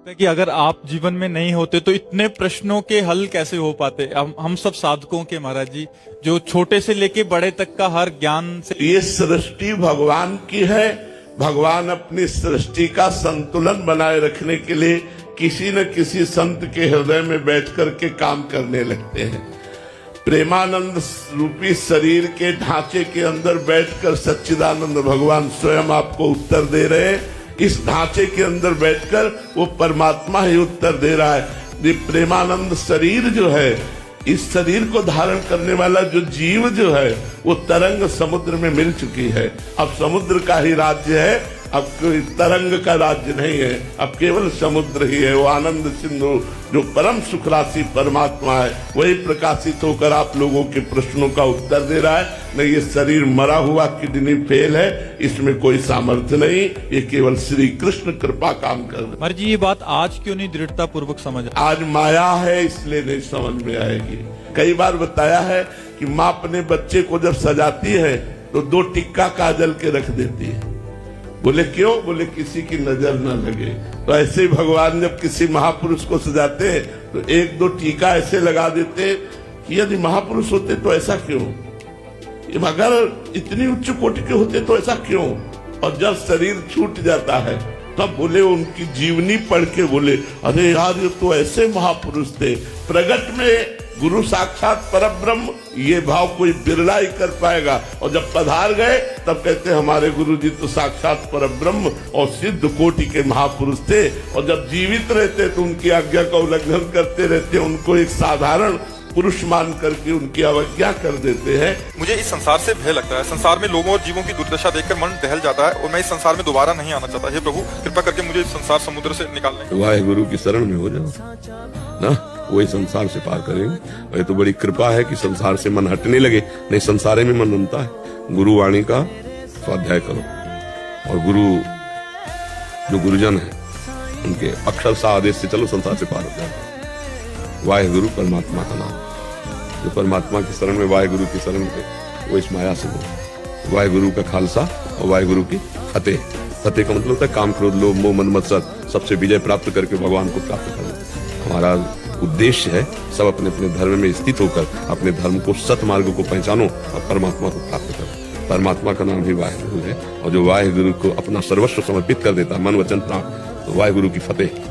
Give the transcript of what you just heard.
लगता है कि अगर आप जीवन में नहीं होते तो इतने प्रश्नों के हल कैसे हो पाते? हम सब साधकों के महाराज जी, जो छोटे से लेके बड़े तक का हर ज्ञान से। ये सृष्टि भगवान की है। भगवान अपनी सृष्टि का संतुलन बनाए रखने के लिए किसी न किसी संत के हृदय में बैठ करके काम करने लगते हैं। प्रेमानंद रूपी शरीर के ढांचे के अंदर बैठकर सच्चिदानंद भगवान स्वयं आपको उत्तर दे रहे हैं। इस ढांचे के अंदर बैठकर वो परमात्मा ही उत्तर दे रहा है। ये प्रेमानंद शरीर जो है, इस शरीर को धारण करने वाला जो जीव जो है, वो तरंग समुद्र में मिल चुकी है। अब समुद्र का ही राज्य है, अब कोई तरंग का राज्य नहीं है, अब केवल समुद्र ही है। वो आनंद सिंधु जो परम सुख राशि परमात्मा है, वही प्रकाशित होकर आप लोगों के प्रश्नों का उत्तर दे रहा है। नहीं, ये शरीर मरा हुआ किडनी फेल है, इसमें कोई सामर्थ्य नहीं, ये केवल श्री कृष्ण कृपा काम कर रहे। महाराज जी, ये बात आज क्यों नहीं दृढ़ता पूर्वक समझ? आज माया है, इसलिए नहीं समझ में आएगी। कई बार बताया है कि माँ अपने बच्चे को जब सजाती है तो 2 टिक्का काजल के रख देती है। बोले क्यों? बोले किसी की नजर न लगे। तो ऐसे ही भगवान जब किसी महापुरुष को सजाते हैं तो 1-2 टीका ऐसे लगा देते कि यदि महापुरुष होते तो ऐसा क्यों, अगर इतनी उच्च कोटि के होते तो ऐसा क्यों। और जब शरीर छूट जाता है तब बोले, उनकी जीवनी पढ़ के बोले, अरे यार ये तो ऐसे महापुरुष थे। प्रगट में गुरु साक्षात परब्रह्म, ये भाव कोई बिरला ही कर पाएगा। और जब पधार गए तब कहते हमारे गुरु जी तो साक्षात परब्रह्म और सिद्ध कोटि के महापुरुष थे। और जब जीवित रहते तो उनकी आज्ञा का उल्लंघन करते रहते, उनको एक साधारण पुरुष मान करके उनकी अवज्ञा कर देते हैं। मुझे इस संसार से भय लगता है। संसार में लोगों और जीवों की दुर्दशा देखकर मन दहल जाता है और मैं इस संसार में दोबारा नहीं आना चाहता। हे प्रभु, कृपा करके मुझे इस संसार समुद्र से निकाल लें। वाहेगुरु की शरण में हो जाओ ना, वही संसार से पार करेंगे। ये तो बड़ी कृपा है कि संसार से मन हटने लगे, नहीं संसारे में मन बनता है। गुरु वाणी का स्वाध्याय करो और गुरु जो गुरुजन है उनके अक्षर सा आदेश से चलो, संसार से पार हो जाओ। वाहेगुरु परमात्मा का नाम, जो परमात्मा की शरण में, वाहेगुरु की शरण में, वो इस माया से हो। वाहेगुरु का खालसा और वाहेगुरु की फतेह। फतेह का मतलब होता है काम, क्रोध, लोभ, मोह, मन, मत्सर सबसे विजय प्राप्त करके भगवान को प्राप्त करना। हमारा उद्देश्य है सब अपने अपने धर्म में स्थित होकर अपने धर्म को, सतमार्ग को पहचानो और परमात्मा को प्राप्त करो। परमात्मा का नाम भी वाहेगुरु है। और जो वाहेगुरु को अपना सर्वस्व समर्पित कर देता, मन वचन प्राण, तो वाहेगुरु की फतेह।